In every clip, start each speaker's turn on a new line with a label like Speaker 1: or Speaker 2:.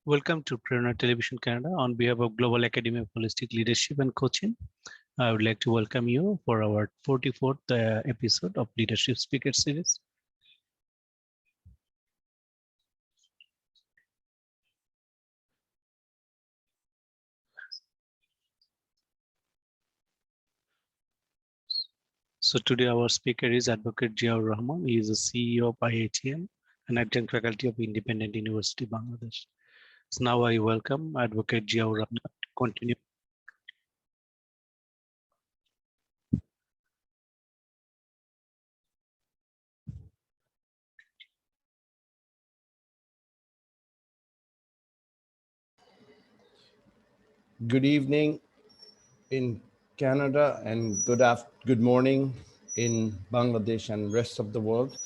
Speaker 1: Welcome to Prerona Television Canada. On behalf of Global Academy of Holistic Leadership and Coaching, I would like to welcome you for our 44th episode of Leadership Speaker Series. So today our speaker is Advocate Ziaur Rahman. He is the CEO of IITM and adjunct faculty of Independent University, Bangladesh. So now I welcome Advocate Ziaur Rahman to continue.
Speaker 2: Good evening in Canada and good morning in Bangladesh and rest of the world.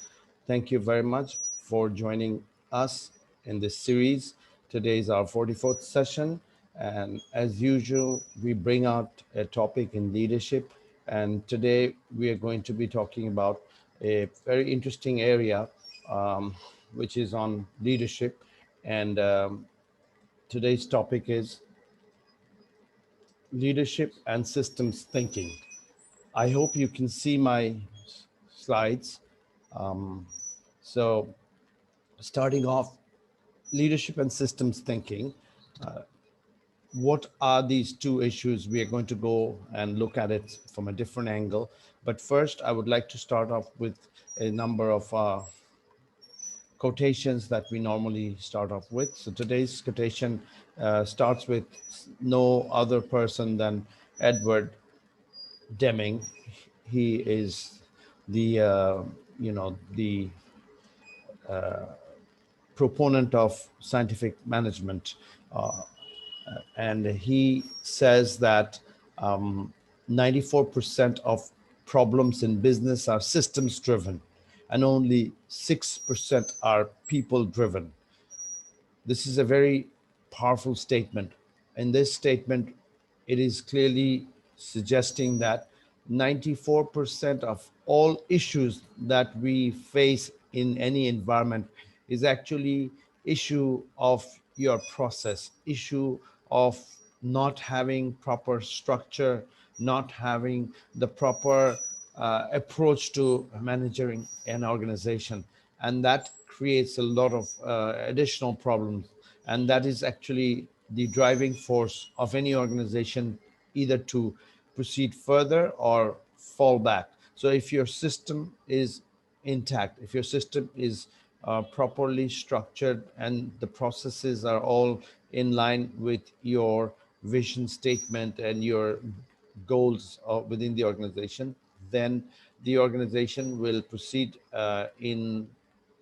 Speaker 2: Thank you very much for joining us in this series. Today is our 44th session, and as usual, we bring out a topic in leadership. And today we are going to be talking about a very interesting area, which is on leadership. And today's topic is leadership and systems thinking. I hope you can see my slides. So starting off, leadership and systems thinking. What are these two issues? We are going to go and look at it from a different angle. But first, I would like to start off with a number of quotations that we normally start off with. So today's quotation starts with no other person than Edward DEMING. He is the the proponent of scientific management, and he says that 94% of problems in business are systems driven, and only 6% are people driven. This is a very powerful statement. In this statement, it is clearly suggesting that 94% of all issues that we face in any environment is actually issue of your process, issue of not having proper structure, not having the proper approach to managing an organization. And that creates a lot of additional problems. And that is actually the driving force of any organization, either to proceed further or fall back. So if your system is intact, if your system is properly structured and the processes are all in line with your vision statement and your goals within the organization, then the organization will proceed in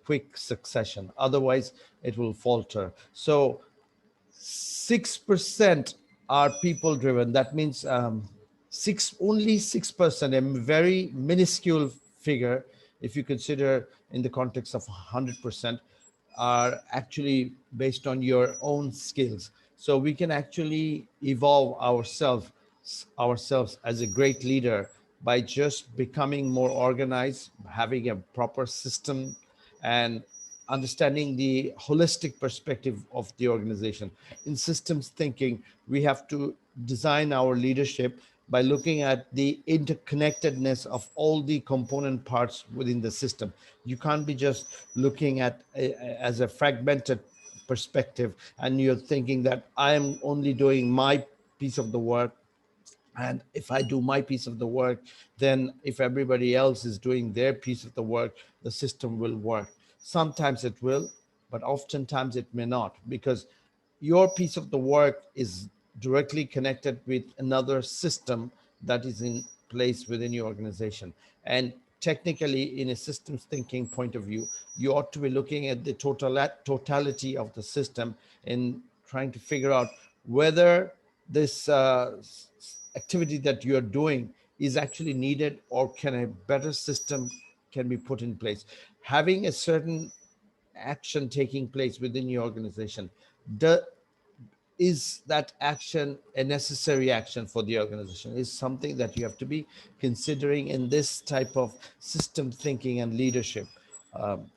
Speaker 2: quick succession. Otherwise, it will falter. So 6% are people driven. That means only 6%, a very minuscule figure, if you consider in the context of 100%, are actually based on your own skills. So we can actually evolve ourselves as a great leader by just becoming more organized, having a proper system, and understanding the holistic perspective of the organization. In systems thinking, we have to design our leadership by looking at the interconnectedness of all the component parts within the system. You can't be just looking at as a fragmented perspective and you're thinking that I am only doing my piece of the work, and if I do my piece of the work, then if everybody else is doing their piece of the work, the system will work. Sometimes it will, but oftentimes it may not, because your piece of the work is directly connected with another system that is in place within your organization. And technically, in a systems thinking point of view, you ought to be looking at the totality of the system and trying to figure out whether this activity that you're doing is actually needed, or can a better system can be put in place. Having a certain action taking place within your organization, is that action a necessary action for the organization, is something that you have to be considering in this type of system thinking and leadership.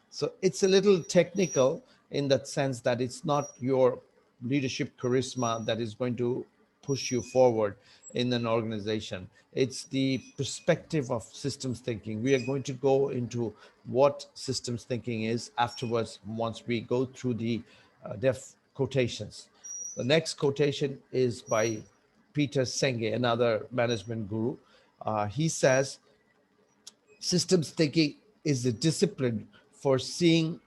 Speaker 2: So it's a little technical in that sense that it's not your leadership charisma that is going to push you forward in an organization. It's the perspective of systems thinking. We are going to go into what systems thinking is afterwards once we go through the def quotations. The next quotation is by Peter Senge, another management guru. He says, systems thinking is a discipline for seeing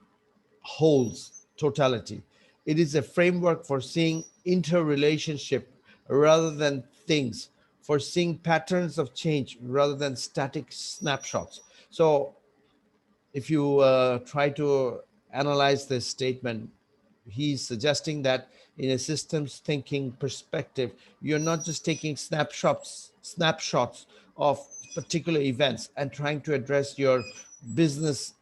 Speaker 2: wholes, totality. It is a framework for seeing interrelationship rather than things, for seeing patterns of change rather than static snapshots. So if you try to analyze this statement, he's suggesting that in a systems thinking perspective, you're not just taking snapshots of particular events and trying to address your business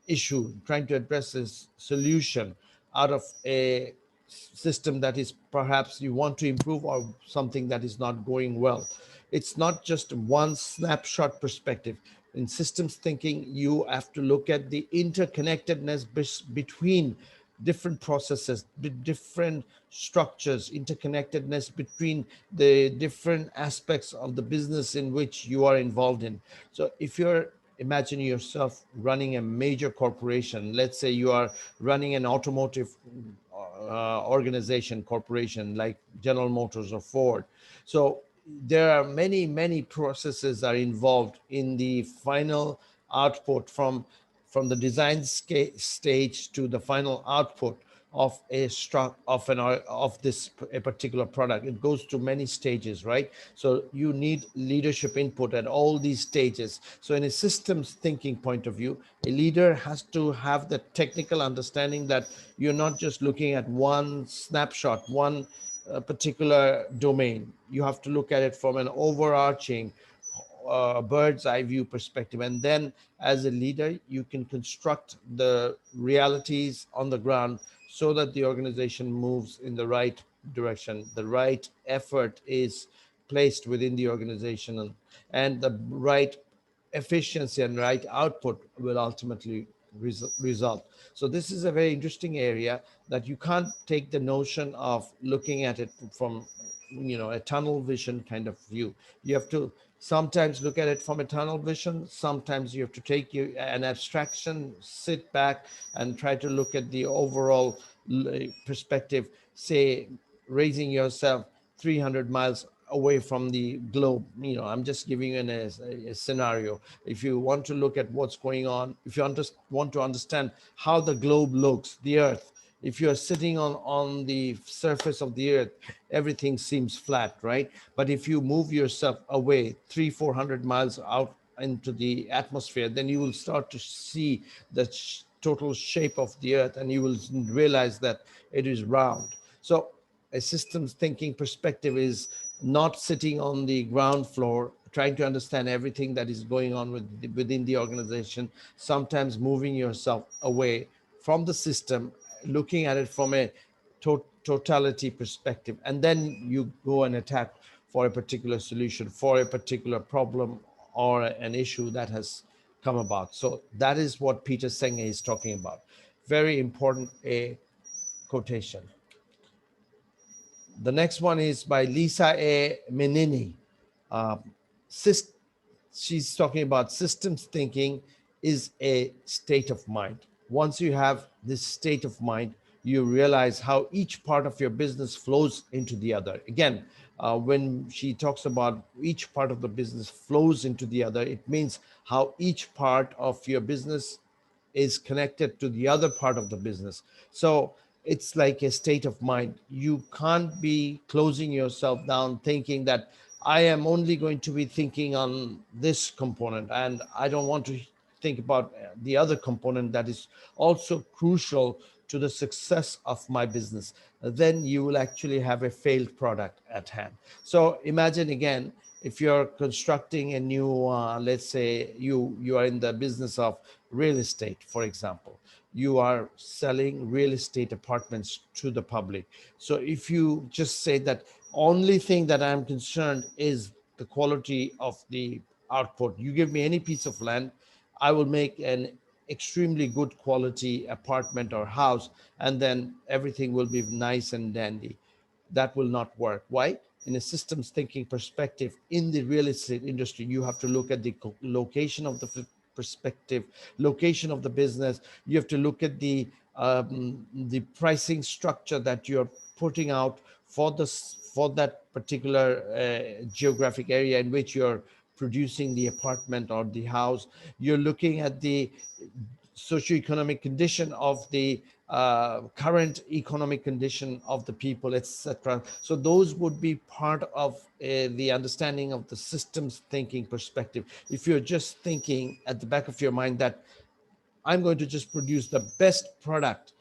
Speaker 2: issue, trying to address this solution out of a system that is perhaps you want to improve or something that is not going well. It's not just one snapshot perspective. In systems thinking, you have to look at the interconnectedness between different processes, different structures, interconnectedness between the different aspects of the business in which you are involved in. So if you're imagine yourself running a major corporation, let's say you are running an automotive organization, corporation like General Motors or Ford. So there are many processes are involved in the final output from the design stage to the final output of a struct of an of this a particular product. It goes through many stages, right? So you need leadership input at all these stages. So in a systems thinking point of view, a leader has to have the technical understanding that you're not just looking at one snapshot, one particular domain. You have to look at it from an overarching bird's eye view perspective. And then as a leader, you can construct the realities on the ground so that the organization moves in the right direction. The right effort is placed within the organization, and the right efficiency and right output will ultimately result. So this is a very interesting area that you can't take the notion of looking at it from a tunnel vision kind of view. You have to sometimes look at it from a tunnel vision. Sometimes you have to take an abstraction, sit back and try to look at the overall perspective, say raising yourself 300 miles away from the globe. I'm just giving you a scenario. If you want to look at what's going on, if you want to understand how the globe looks, the earth, if you're sitting on the surface of the earth, everything seems flat, right? But if you move yourself away 300-400 miles out into the atmosphere, then you will start to see the total shape of the earth, and you will realize that it is round. So a systems thinking perspective is not sitting on the ground floor trying to understand everything that is going on within the organization, sometimes moving yourself away from the system, looking at it from a totality perspective, and then you go and attack for a particular solution, for a particular problem or an issue that has come about. So that is what Peter Senge is talking about. Very important a quotation. The next one is by Lisa A.MININNI. Uh, she's talking about systems thinking is a state of mind. Once you have this state of mind, you realize how each part of your business flows into the other. Again, when she talks about each part of the business flows into the other, it means how each part of your business is connected to the other part of the business. So it's like a state of mind. You can't be closing yourself down thinking that I am only going to be thinking on this component and I don't want to think about the other component that is also crucial to the success of my business. Then you will actually have a failed product at hand. So imagine again, if you're constructing a new, let's say you are in the business of real estate, for example, you are selling real estate apartments to the public. So if you just say that only thing that I'm concerned is the quality of the output, you give me any piece of land, I will make an extremely good quality apartment or house, and then everything will be nice and dandy. That will not work. Why? In a systems thinking perspective, in the real estate industry, you have to look at the location of the perspective, location of the business. You have to look at the pricing structure that you're putting out for this, for that particular geographic area in which you're producing the apartment or the house. You're looking at the socioeconomic condition of the current economic condition of the people, etc. So those would be part of the understanding of the systems thinking perspective. If you're just thinking at the back of your mind that I'm going to just produce the best product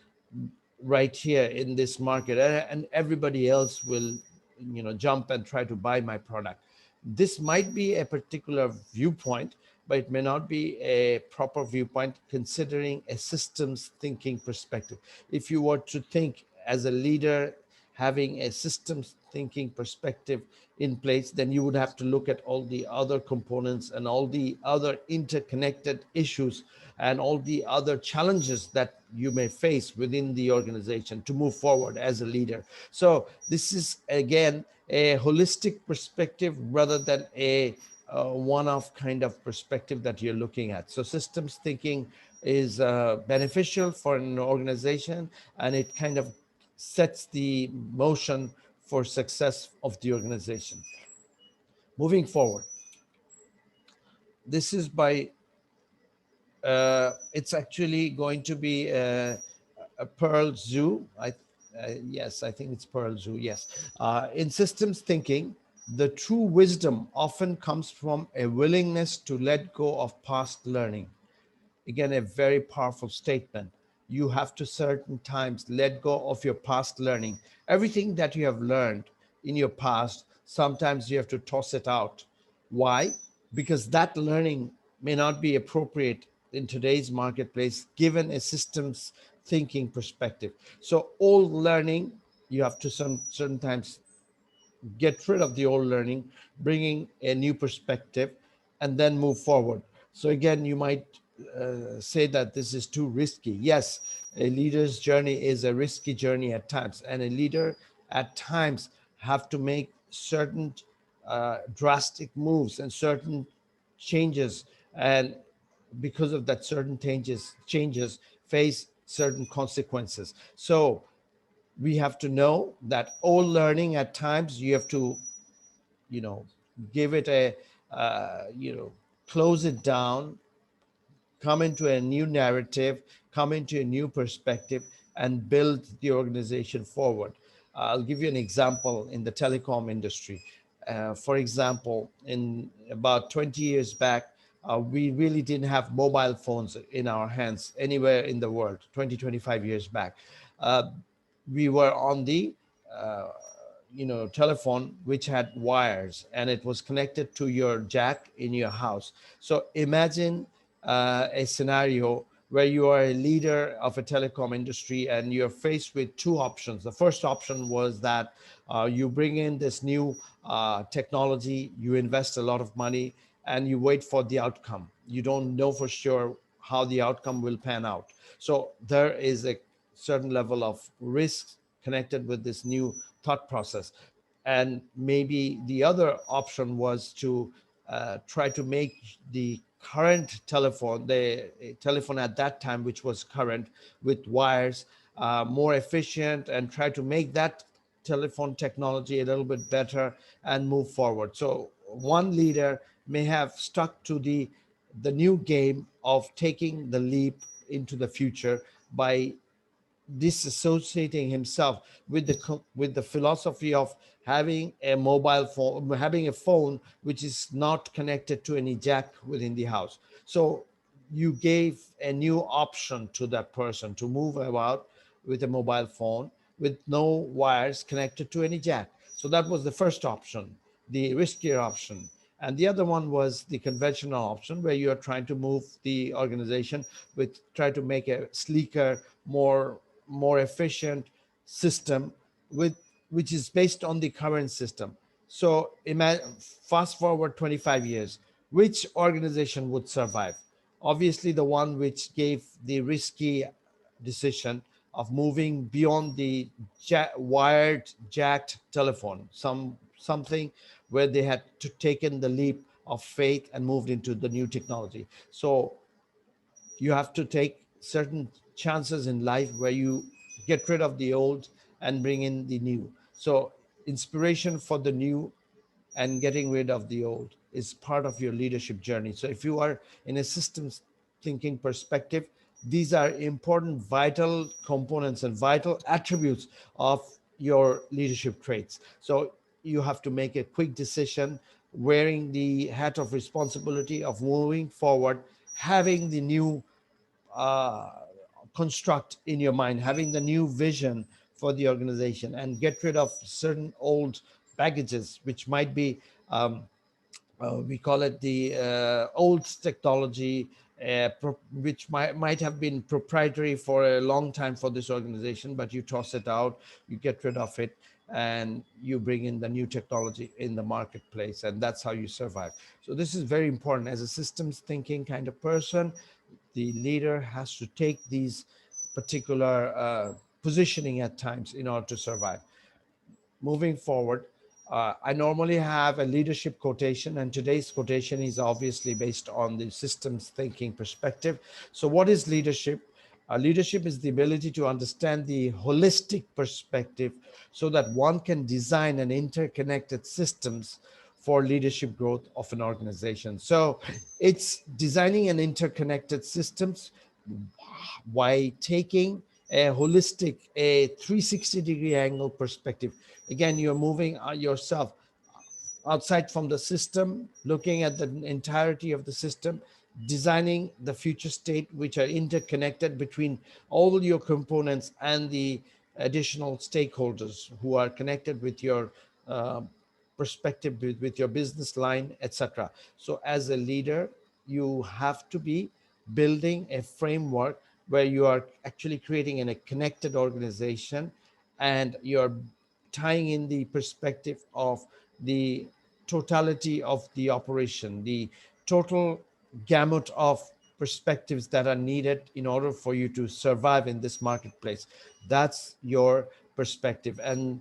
Speaker 2: right here in this market, and everybody else will, jump and try to buy my product. This might be a particular viewpoint, but it may not be a proper viewpoint considering a systems thinking perspective. If you were to think as a leader having a systems thinking perspective in place, then you would have to look at all the other components and all the other interconnected issues and all the other challenges that you may face within the organization to move forward as a leader. So this is again a holistic perspective rather than a one-off kind of perspective that you're looking at. So systems thinking is beneficial for an organization, and it kind of sets the motion for success of the organization. Moving forward, this is by it's actually going to be a Pearl Zoo. Yes, I think it's Pearl Zoo. Yes, in systems thinking, the true wisdom often comes from a willingness to let go of past learning. Again, a very powerful statement. You have to certain times let go of your past learning. Everything that you have learned in your past, sometimes you have to toss it out. Why? Because that learning may not be appropriate in today's marketplace given a systems thinking perspective. So old learning, you have to certain times get rid of the old learning, bringing a new perspective, and then move forward. So again, you might say that this is too risky. Yes, a leader's journey is a risky journey at times, and a leader at times have to make certain drastic moves and certain changes, and because of that certain changes face certain consequences. So we have to know that all learning at times you have to, you know give it a close it down, come into a new narrative, come into a new perspective, and build the organization forward. I'll give you an example in the telecom industry. For example, in about 20 years back, we really didn't have mobile phones in our hands anywhere in the world. 20-25 years back, uh, we were on the uh, telephone which had wires, and it was connected to your jack in your house. So imagine a scenario where you are a leader of a telecom industry and you're faced with two options. The first option was that you bring in this new technology, you invest a lot of money, and you wait for the outcome. You don't know for sure how the outcome will pan out. So there is a certain level of risk connected with this new thought process. And maybe the other option was to try to make the current telephone, the telephone at that time, which was current with wires, more efficient, and try to make that telephone technology a little bit better and move forward. So one leader may have stuck to the new game of taking the leap into the future by disassociating himself with the philosophy of having a mobile phone, having a phone which is not connected to any jack within the house. So you gave a new option to that person to move about with a mobile phone with no wires connected to any jack. So that was the first option, the riskier option. And the other one was the conventional option, where you are trying to move the organization with, try to make a sleeker, more efficient system with, which is based on the current system. So imagine, fast forward 25 years, which organization would survive? obviously the one which gave the risky decision of moving beyond the wired jacked telephone, something where they had to taken the leap of faith and moved into the new technology. So you have to take certain chances in life where you get rid of the old and bring in the new. So inspiration for the new and getting rid of the old is part of your leadership journey. So if you are in a systems thinking perspective, these are important vital components and vital attributes of your leadership traits. So you have to make a quick decision, wearing the hat of responsibility of moving forward, having the new uh, construct in your mind, having the new vision for the organization, and get rid of certain old baggages, which might be, we call it the old technology, which might have been proprietary for a long time for this organization, but you toss it out, you get rid of it, and you bring in the new technology in the marketplace, and that's how you survive. So this is very important. As a systems thinking kind of person, the leader has to take these particular positioning at times in order to survive. Moving forward, I normally have a leadership quotation, and today's quotation is obviously based on the systems thinking perspective. So, what is leadership? Leadership is the ability to understand the holistic perspective so that one can design an interconnected systems for leadership growth of an organization. So it's designing an interconnected systems by taking a holistic, a 360-degree angle perspective. Again, you're moving yourself outside from the system, looking at the entirety of the system, designing the future state, which are interconnected between all your components and the additional stakeholders who are connected with your uh, perspective, with your business line, etc. So as a leader, you have to be building a framework where you are actually creating a connected organization, and you're tying in the perspective of the totality of the operation, the total gamut of perspectives that are needed in order for you to survive in this marketplace. That's your perspective. And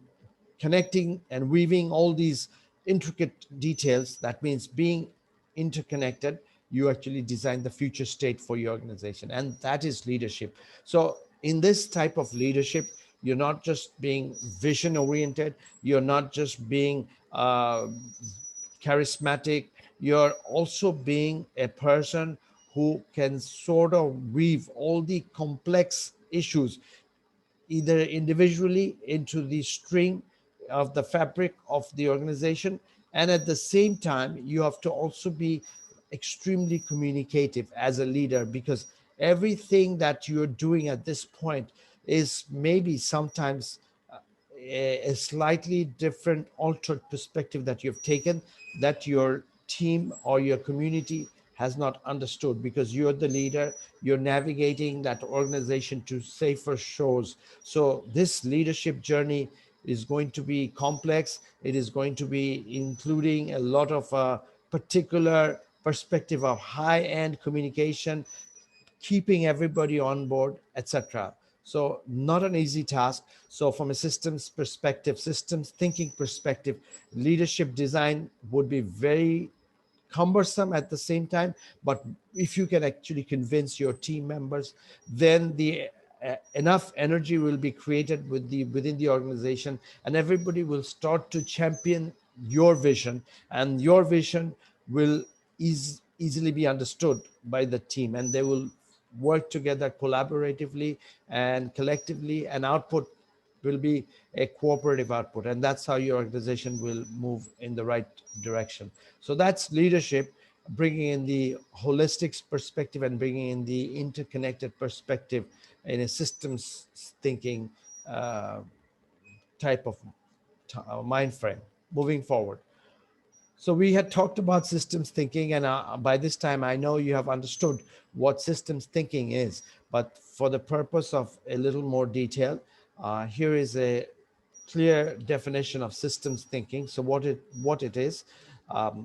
Speaker 2: connecting and weaving all these intricate details, that means being interconnected, you actually design the future state for your organization, and that is leadership. So in this type of leadership, you're not just being vision oriented, you're not just being charismatic, you're also being a person who can sort of weave all the complex issues either individually into the string of the fabric of the organization. And at the same time, you have to also be extremely communicative as a leader, because everything that you're doing at this point is maybe sometimes a slightly different altered perspective that you've taken, that your team or your community has not understood, because you're the leader, you're navigating that organization to safer shores. So this leadership journey is going to be complex. It is going to be including a lot of particular perspective of high-end communication, keeping everybody on board, etc. So not an easy task. So from a systems perspective, systems thinking perspective, leadership design would be very cumbersome at the same time. But if you can actually convince your team members, then the enough energy will be created within the organization, and everybody will start to champion your vision, and your vision will easily be understood by the team, and they will work together collaboratively and collectively, and output will be a cooperative output, and that's how your organization will move in the right direction. So that's leadership, bringing in the holistic perspective and bringing in the interconnected perspective in a systems thinking uh, type of mind frame moving forward. So we had talked about systems thinking, and by this time, I know you have understood what systems thinking is. But for the purpose of a little more detail, here is a clear definition of systems thinking. So what it is,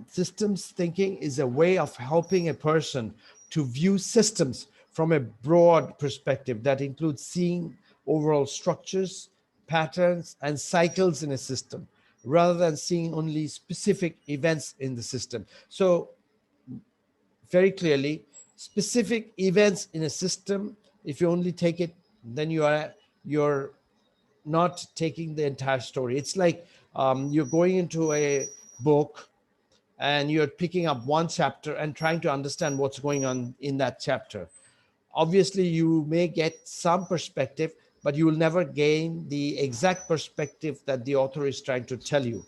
Speaker 2: systems thinking is a way of helping a person to view systems from a broad perspective that includes seeing overall structures, patterns, and cycles in a system rather than seeing only specific events in the system. So, very clearly, specific events in a system, if you only take it, then you're not taking the entire story. It's like you're going into a book and you're picking up one chapter and trying to understand what's going on in that chapter. Obviously, you may get some perspective, but you will never gain the exact perspective that the author is trying to tell you.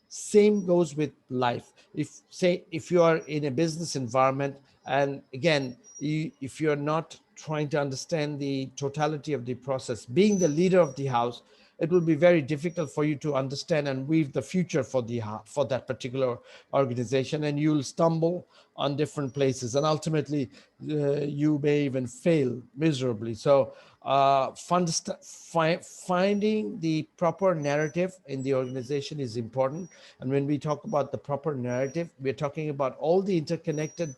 Speaker 2: Same goes with life. If you are in a business environment, and again, if you're not trying to understand the totality of the process, being the leader of the house, it will be very difficult for you to understand and weave the future for for that particular organization, and you'll stumble on different places, and ultimately you may even fail miserably. So finding the proper narrative in the organization is important. And when we talk about the proper narrative, we're talking about all the interconnected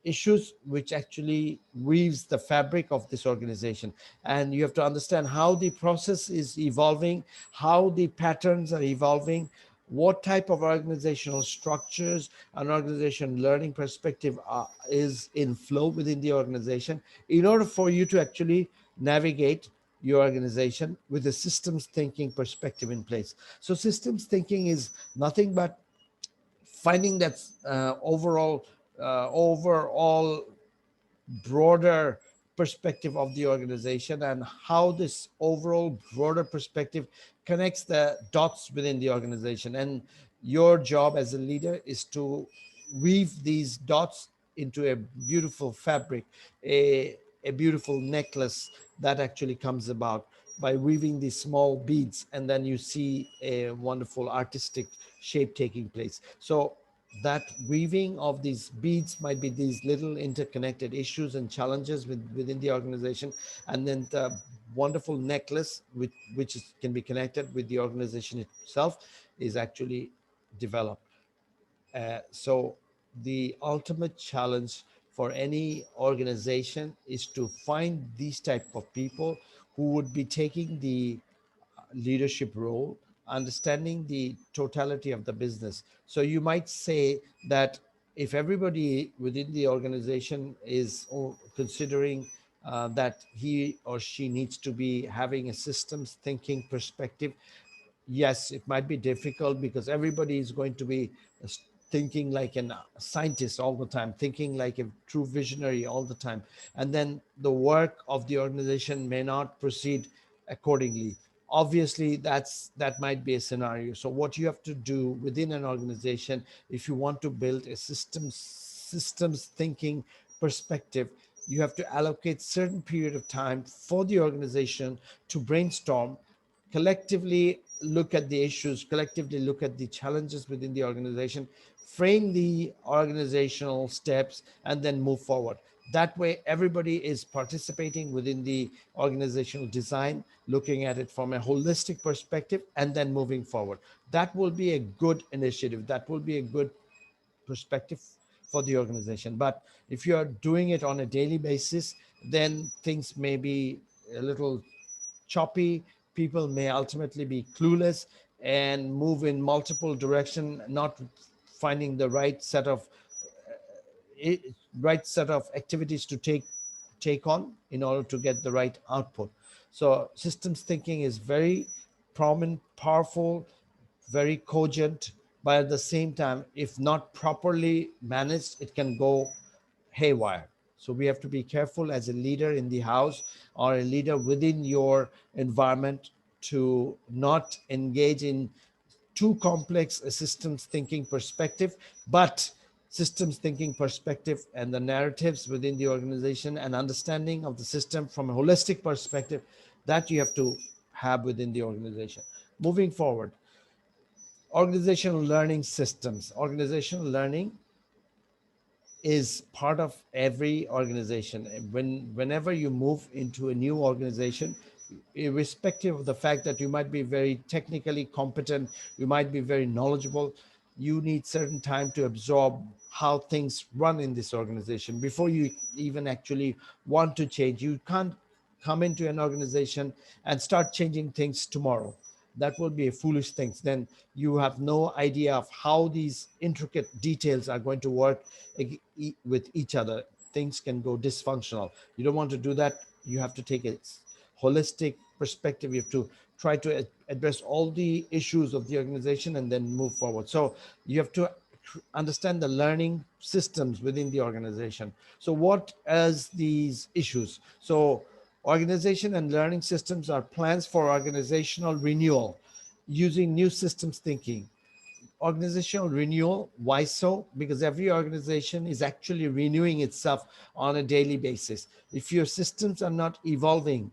Speaker 2: issues which actually weaves the fabric of this organization. And you have to understand how the process is evolving, how the patterns are evolving, what type of organizational structures and organization learning perspective is in flow within the organization, in order for you to actually navigate your organization with a systems thinking perspective in place. So systems thinking is nothing but finding that overall broader perspective of the organization, and how this overall broader perspective connects the dots within the organization. And your job as a leader is to weave these dots into a beautiful fabric, a beautiful necklace that actually comes about by weaving these small beads, and then you see a wonderful artistic shape taking place. So that weaving of these beads might be these little interconnected issues and challenges within the organization, and then the wonderful necklace can be connected with the organization itself is actually developed. So the ultimate challenge for any organization is to find these type of people who would be taking the leadership role, understanding the totality of the business. So you might say that if everybody within the organization is considering that he or she needs to be having a systems thinking perspective, yes, it might be difficult because everybody is going to be thinking like a scientist all the time, thinking like a true visionary all the time. And then the work of the organization may not proceed accordingly. Obviously, that might be a scenario. So what you have to do within an organization, if you want to build a systems thinking perspective, you have to allocate certain period of time for the organization to brainstorm, collectively look at the issues, collectively look at the challenges within the organization, frame the organizational steps, and then move forward. That way, everybody is participating within the organizational design, looking at it from a holistic perspective, and then moving forward. That will be a good initiative. That will be a good perspective for the organization. But if you are doing it on a daily basis, then things may be a little choppy. People may ultimately be clueless and move in multiple direction, not finding the right set of activities to take on in order to get the right output. So systems thinking is very prominent, powerful, very cogent, but at the same time, if not properly managed, it can go haywire. So we have to be careful as a leader in the house or a leader within your environment to not engage in too complex a systems thinking perspective, but systems thinking perspective and the narratives within the organization and understanding of the system from a holistic perspective that you have to have within the organization. Moving forward, organizational learning systems. Organizational learning is part of every organization. Whenever you move into a new organization, irrespective of the fact that you might be very technically competent, you might be very knowledgeable, you need certain time to absorb how things run in this organization before you even actually want to change. You can't come into an organization and start changing things tomorrow. That will be a foolish thing. Then you have no idea of how these intricate details are going to work with each other. Things can go dysfunctional. You don't want to do that. You have to take a holistic perspective. You have to try to address all the issues of the organization and then move forward. So you have to understand the learning systems within the organization. So what is these issues? So organization and learning systems are plans for organizational renewal using new systems thinking. Organizational renewal, why so? Because every organization is actually renewing itself on a daily basis. If your systems are not evolving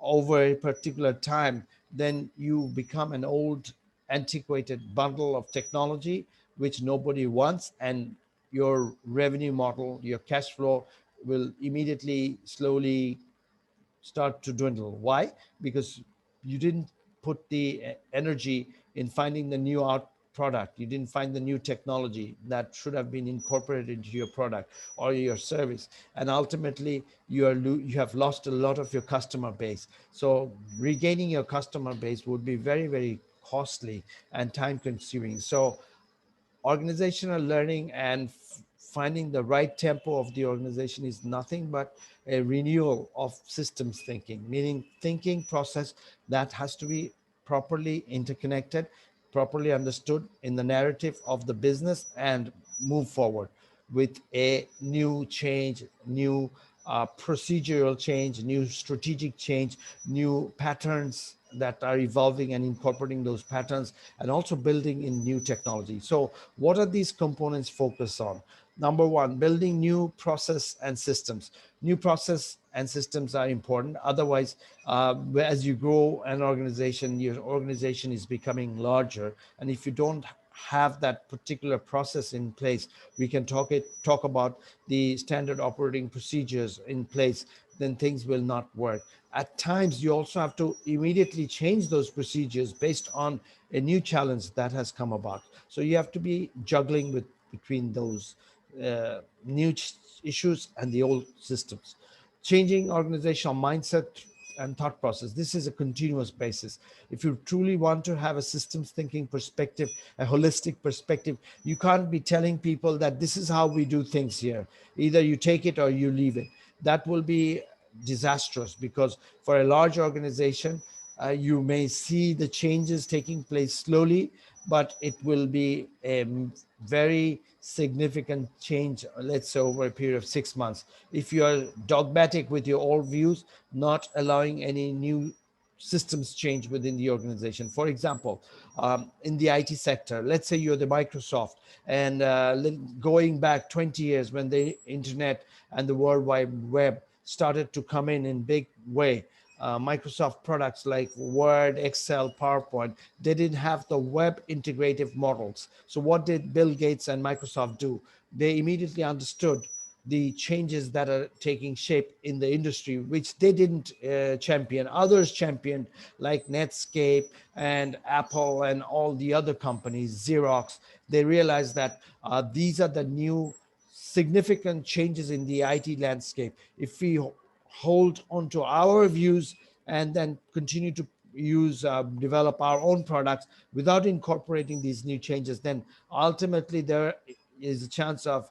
Speaker 2: over a particular time, then you become an old, antiquated bundle of technology which nobody wants, and your revenue model, your cash flow will immediately slowly start to dwindle. Why? Because you didn't put the energy in finding the new out product. You didn't find the new technology that should have been incorporated into your product or your service, and ultimately you have lost a lot of your customer base. So regaining your customer base would be very, very costly and time consuming. So organizational learning and finding the right tempo of the organization is nothing but a renewal of systems thinking, meaning thinking process that has to be properly interconnected, properly understood in the narrative of the business, and move forward with a new change, new procedural change, new strategic change, new patterns that are evolving and incorporating those patterns, and also building in new technology. So what are these components focus on? Number one, building new process and systems. New process and systems are important. Otherwise, as you grow an organization, your organization is becoming larger. And if you don't have that particular process in place, we can talk about the standard operating procedures in place, then things will not work. At times, you also have to immediately change those procedures based on a new challenge that has come about. So you have to be juggling with between those new issues and the old systems. Changing organizational mindset and thought process. This is a continuous basis. If you truly want to have a systems thinking perspective, a holistic perspective, you can't be telling people that this is how we do things here. Either you take it or you leave it. That will be disastrous, because for a large organization, you may see the changes taking place slowly, but it will be a very significant change, let's say over a period of 6 months. If you are dogmatic with your old views, not allowing any new systems change within the organization. For example, in the IT sector, let's say you're the Microsoft, and going back 20 years when the internet and the World Wide Web started to come in big way. Microsoft products like Word, Excel, PowerPoint, they didn't have the web integrative models. So what did Bill Gates and Microsoft do? They immediately understood the changes that are taking shape in the industry, which they didn't champion. Others championed, like Netscape and Apple and all the other companies, Xerox. They realized that these are the new significant changes in the IT landscape. If we hold onto our views and then continue to develop our own products without incorporating these new changes, then ultimately there is a chance of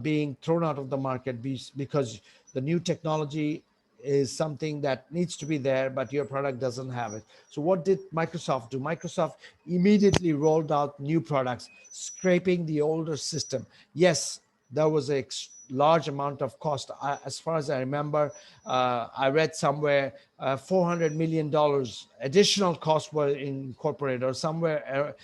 Speaker 2: being thrown out of the market, because the new technology is something that needs to be there, but your product doesn't have it. So what did Microsoft do? Microsoft immediately rolled out new products, scraping the older system. Yes, there was a large amount of cost. As far as I remember, I read somewhere $400 million additional costs were incorporated, or somewhere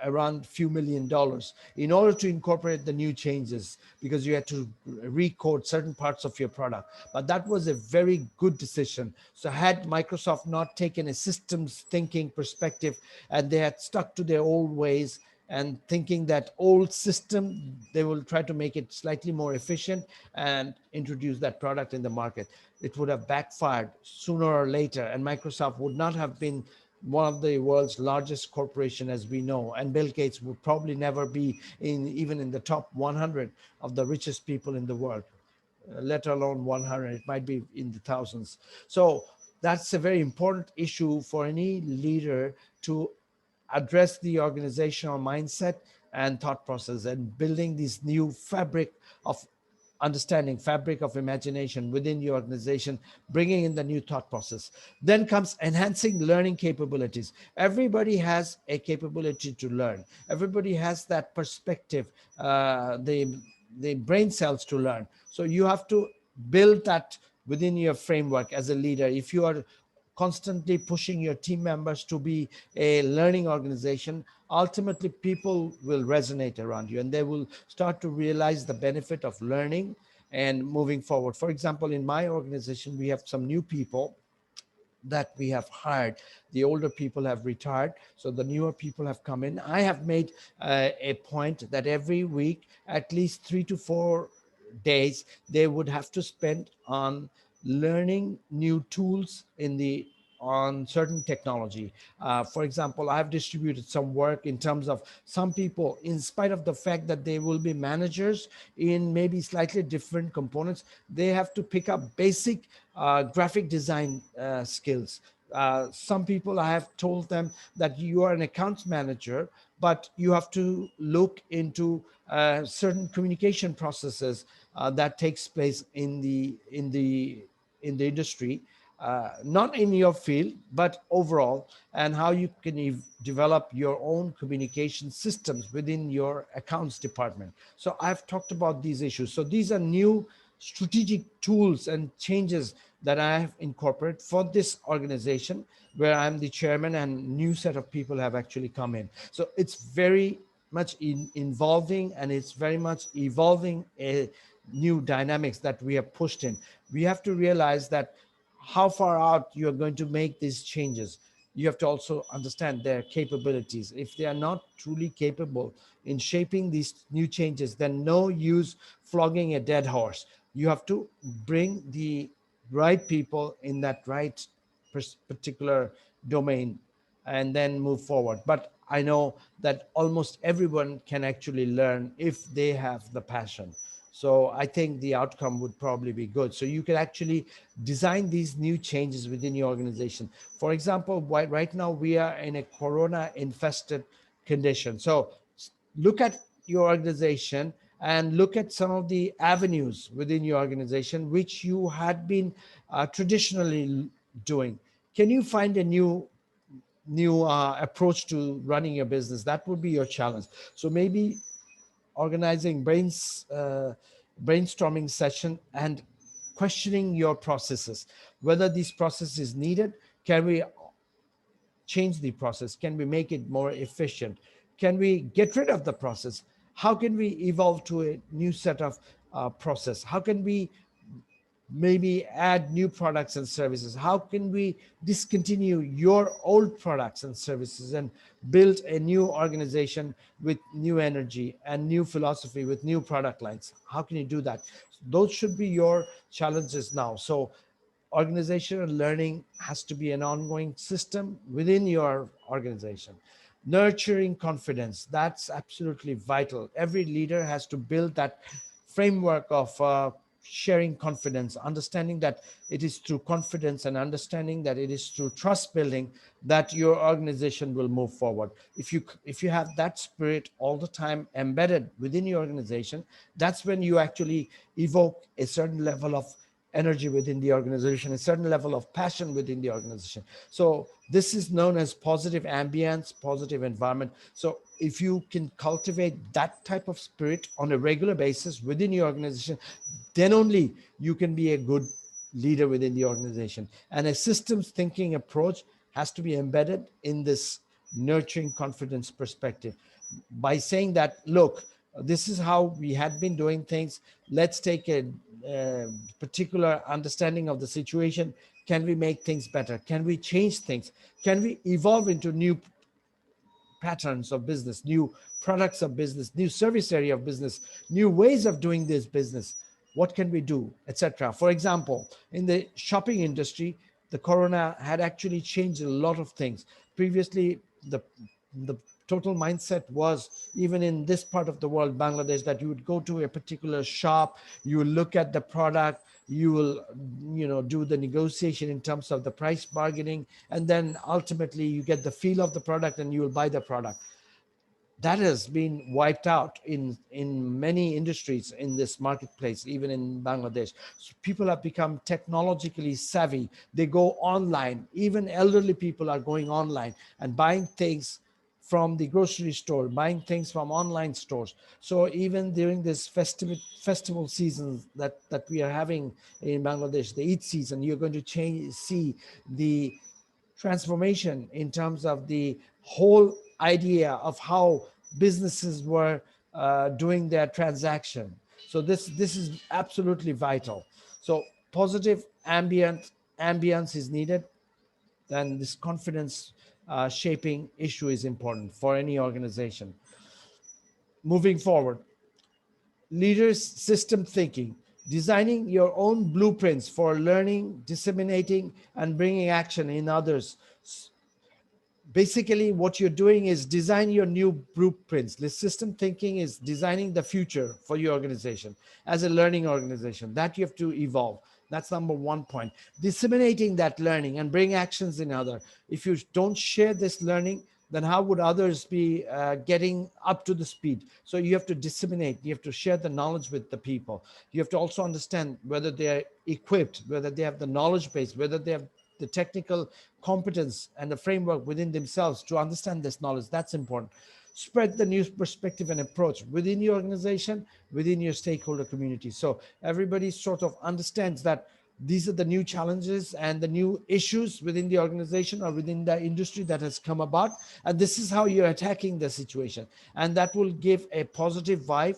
Speaker 2: around a few $1,000,000 in order to incorporate the new changes, because you had to recode certain parts of your product. But that was a very good decision. So had Microsoft not taken a systems thinking perspective, and they had stuck to their old ways, and thinking that old system, they will try to make it slightly more efficient and introduce that product in the market, it would have backfired sooner or later, and Microsoft would not have been one of the world's largest corporation, as we know, and Bill Gates would probably never be in even in the top 100 of the richest people in the world, let alone 100. It might be in the thousands. So that's a very important issue for any leader to address the organizational mindset and thought process, and building this new fabric of understanding, fabric of imagination within the organization, bringing in the new thought process. Then comes enhancing learning capabilities. Everybody has a capability to learn. Everybody has that perspective, the brain cells to learn. So you have to build that within your framework as a leader. If you are constantly pushing your team members to be a learning organization, ultimately people will resonate around you and they will start to realize the benefit of learning and moving forward. For example, in my organization, we have some new people that we have hired. The older people have retired, so the newer people have come in. I have made a point that every week, at least 3 to 4 days, they would have to spend on learning new tools in the on certain technology. For example, I've distributed some work in terms of some people, in spite of the fact that they will be managers in maybe slightly different components, they have to pick up basic graphic design skills. Some people, I have told them that you are an accounts manager, but you have to look into certain communication processes that takes place in the industry, not in your field, but overall, and how you can develop your own communication systems within your accounts department. So I've talked about these issues. So these are new strategic tools and changes that I have incorporated for this organization, where I'm the chairman and new set of people have actually come in. So it's very much involving, and it's very much evolving a new dynamics that we have pushed in. We have to realize that how far out you're going to make these changes, you have to also understand their capabilities. If they are not truly capable in shaping these new changes, then no use flogging a dead horse. You have to bring the right people in that right particular domain and then move forward. But I know that almost everyone can actually learn if they have the passion. So I think the outcome would probably be good. So you can actually design these new changes within your organization. For example, right now we are in a corona infested condition. So look at your organization and look at some of the avenues within your organization which you had been traditionally doing. Can you find a new approach to running your business? That would be your challenge. So maybe organizing brainstorming session and questioning your processes, whether this process is needed. Can we change the process? Can we make it more efficient? Can we get rid of the process? How can we evolve to a new set of process? How can we maybe add new products and services? How can we discontinue your old products and services and build a new organization with new energy and new philosophy with new product lines? How can you do that? Those should be your challenges now. So organizational learning has to be an ongoing system within your organization. Nurturing confidence, that's absolutely vital. Every leader has to build that framework of sharing confidence, understanding that it is through confidence and understanding that it is through trust building that your organization will move forward. If you have that spirit all the time embedded within your organization, that's when you actually evoke a certain level of energy within the organization, a certain level of passion within the organization. So this is known as positive ambience, positive environment. So if you can cultivate that type of spirit on a regular basis within your organization, then only you can be a good leader within the organization. And a systems thinking approach has to be embedded in this nurturing confidence perspective by saying that, look, this is how we had been doing things. Let's take a particular understanding of the situation. Can we make things better? Can we change things? Can we evolve into new patterns of business, new products of business, new service area of business, new ways of doing this business? What can we do, etc.? For example, in the shopping industry, the corona had actually changed a lot of things. previously the total mindset was, even in this part of the world, Bangladesh, that you would go to a particular shop, you will look at the product, you will, do the negotiation in terms of the price bargaining, and then ultimately you get the feel of the product and you will buy the product. That has been wiped out in many industries in this marketplace, even in Bangladesh. So people have become technologically savvy. They go online. Even elderly people are going online and buying things from the grocery store, buying things from online stores. So even during this festival season that we are having in Bangladesh, the Eid season, you're going to see the transformation in terms of the whole idea of how businesses were doing their transaction. So this is absolutely vital. So positive ambience is needed, and this confidence shaping issue is important for any organization. Moving forward, leaders system thinking, designing your own blueprints for learning, disseminating, and bringing action in others. Basically what you're doing is design your new blueprints. The system thinking is designing the future for your organization as a learning organization that you have to evolve. That's number one point. Disseminating that learning and bring actions in other. If you don't share this learning, then how would others be getting up to the speed? So you have to disseminate, you have to share the knowledge with the people. You have to also understand whether they're equipped, whether they have the knowledge base, whether they have the technical competence and the framework within themselves to understand this knowledge. That's important. Spread the new perspective and approach within your organization, within your stakeholder community. So everybody sort of understands that these are the new challenges and the new issues within the organization or within the industry that has come about. And this is how you're attacking the situation. And that will give a positive vibe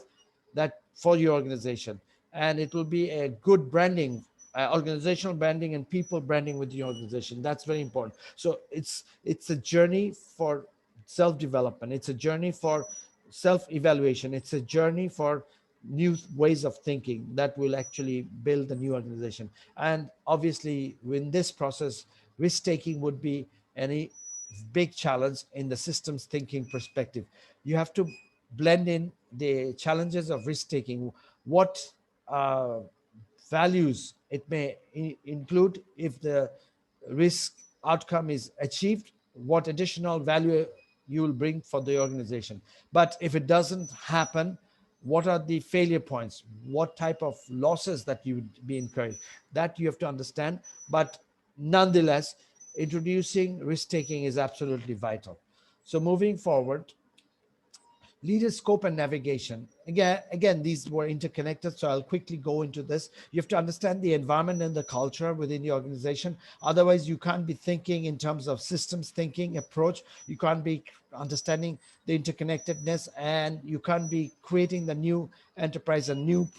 Speaker 2: that for your organization. And it will be a good branding, organizational branding and people branding with the organization. That's very important. So it's a journey for self-development. It's a journey for self-evaluation. It's a journey for new ways of thinking that will actually build a new organization. And obviously, in this process, risk taking would be any big challenge in the systems thinking perspective. You have to blend in the challenges of risk taking. What uh, values it may include if the risk outcome is achieved, what additional value you will bring for the organization. But if it doesn't happen, what are the failure points? What type of losses that you would be incurring? That you have to understand. But nonetheless, introducing risk taking is absolutely vital. So moving forward, leader scope and navigation. Again, these were interconnected, so I'll quickly go into this. You have to understand the environment and the culture within the organization. Otherwise, you can't be thinking in terms of systems thinking approach. You can't be understanding the interconnectedness, and you can't be creating the new enterprise and new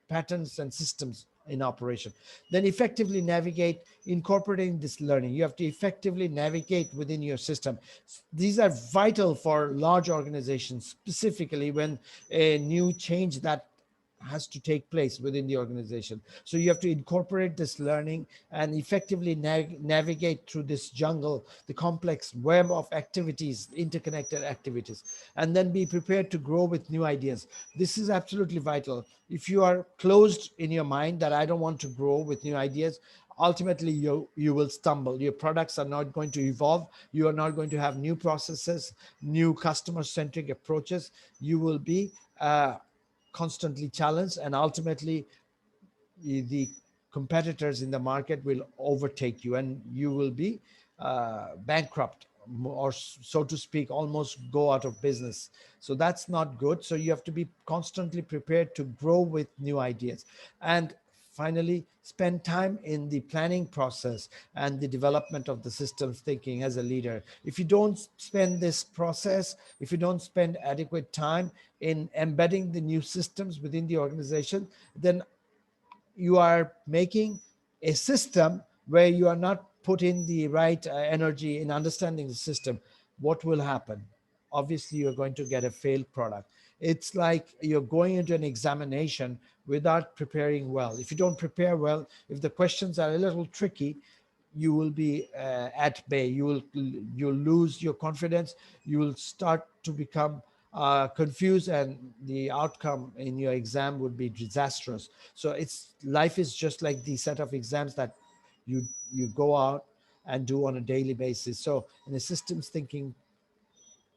Speaker 2: patterns and systems in operation. Then effectively navigate incorporating this learning. You have to effectively navigate within your system. These are vital for large organizations, specifically when a new change that has to take place within the organization. So you have to incorporate this learning and effectively navigate through this jungle, the complex web of activities, interconnected activities, and then be prepared to grow with new ideas. This is absolutely vital. If you are closed in your mind that I don't want to grow with new ideas, ultimately you will stumble. Your products are not going to evolve. You are not going to have new processes, new customer centric approaches. You will be constantly challenged, and ultimately the competitors in the market will overtake you, and you will be bankrupt, or so to speak, almost go out of business. So that's not good. So you have to be constantly prepared to grow with new ideas. And finally, spend time in the planning process and the development of the systems thinking as a leader. If you don't spend this process, if you don't spend adequate time in embedding the new systems within the organization, then you are making a system where you are not putting the right energy in understanding the system. What will happen? Obviously, you're going to get a failed product. It's like you're going into an examination without preparing well. If you don't prepare well, if the questions are a little tricky, you will be at bay. You'll lose your confidence. You will start to become confused, and the outcome in your exam would be disastrous. So it's life is just like the set of exams that you go out and do on a daily basis. So in a systems thinking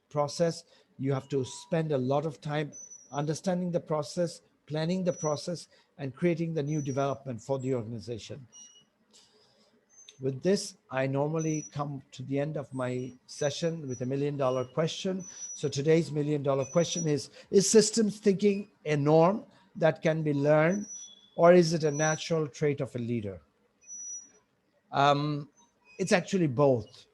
Speaker 2: process, you have to spend a lot of time understanding the process, planning the process, and creating the new development for the organization. With this, I normally come to the end of my session with $1 million question. So today's $1 million question is systems thinking a norm that can be learned, or is it a natural trait of a leader? It's actually both.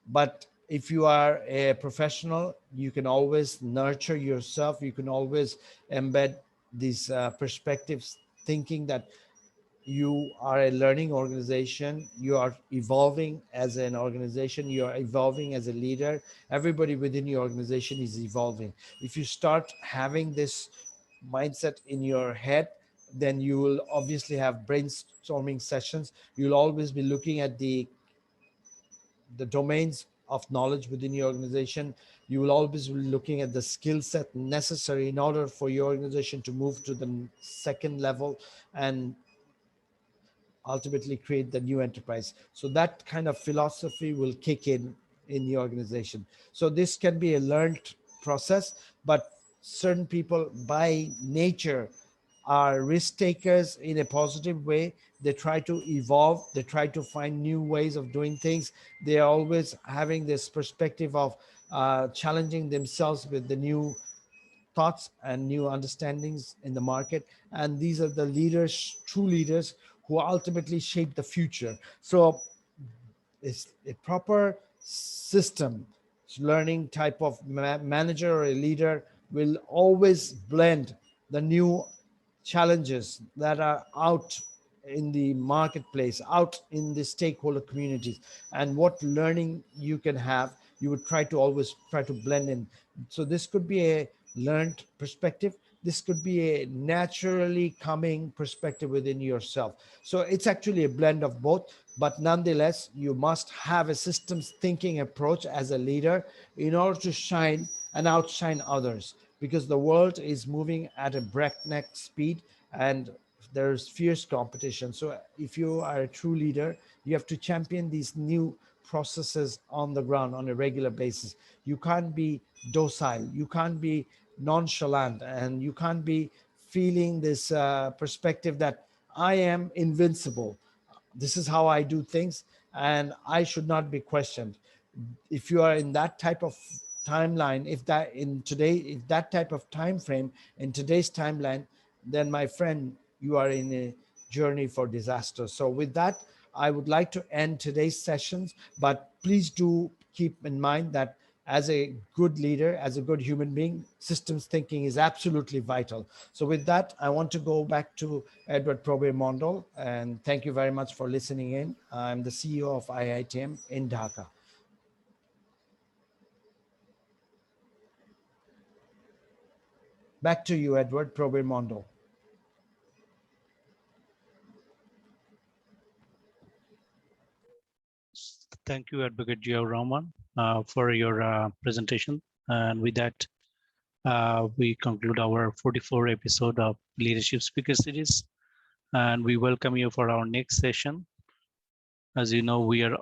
Speaker 2: But if you are a professional, you can always nurture yourself. You can always embed these perspectives, thinking that you are a learning organization, you are evolving as an organization, you are evolving as a leader. Everybody within your organization is evolving. If you start having this mindset in your head, then you will obviously have brainstorming sessions. You'll always be looking at the domains of knowledge within your organization. You will always be looking at the skill set necessary in order for your organization to move to the second level and ultimately create the new enterprise. So that kind of philosophy will kick in the organization. So this can be a learned process, but certain people by nature are risk takers in a positive way. They try to evolve, they try to find new ways of doing things. They are always having this perspective of challenging themselves with the new thoughts and new understandings in the market. And these are the leaders, true leaders, who ultimately shape the future. So it's a proper system learning type of manager or a leader will always blend the new challenges that are out in the marketplace, out in the stakeholder communities, and what learning you can have, you would try to always try to blend in. So this could be a learned perspective, this could be a naturally coming perspective within yourself. So it's actually a blend of both, but nonetheless you must have a systems thinking approach as a leader in order to shine and outshine others, because the world is moving at a breakneck speed and there's fierce competition. So if you are a true leader, you have to champion these new processes on the ground on a regular basis. You can't be docile, you can't be nonchalant, and you can't be feeling this perspective that I am invincible. This is how I do things and I should not be questioned. If you are in that type of timeline, if that type of time frame in today's timeline, then my friend, you are in a journey for disaster. So with that, I would like to end today's sessions, but please do keep in mind that as a good leader, as a good human being, systems thinking is absolutely vital. So with that, I want to go back to Edward Probe Mondal, and thank you very much for listening in. I'm the CEO of IITM in Dhaka. Back to you, Edward Probe Mondal.
Speaker 1: Thank you, Advocate Gio Rahman, for your presentation. And with that, we conclude our 44 episode of Leadership Speaker Series. And we welcome you for our next session. As you know, we are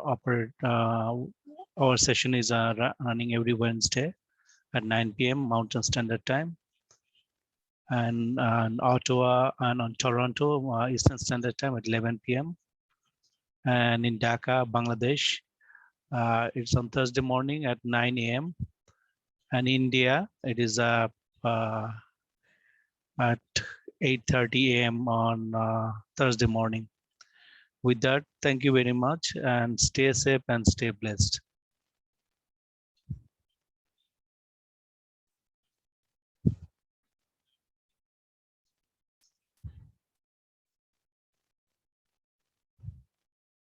Speaker 1: our session is running every Wednesday at 9 p.m. Mountain Standard Time. And on Ottawa and on Toronto, Eastern Standard Time at 11 p.m. And in Dhaka, Bangladesh, it's on Thursday morning at 9 a.m. And India, it is at 8:30 a.m. on Thursday morning. With that, thank you very much and stay safe and stay blessed.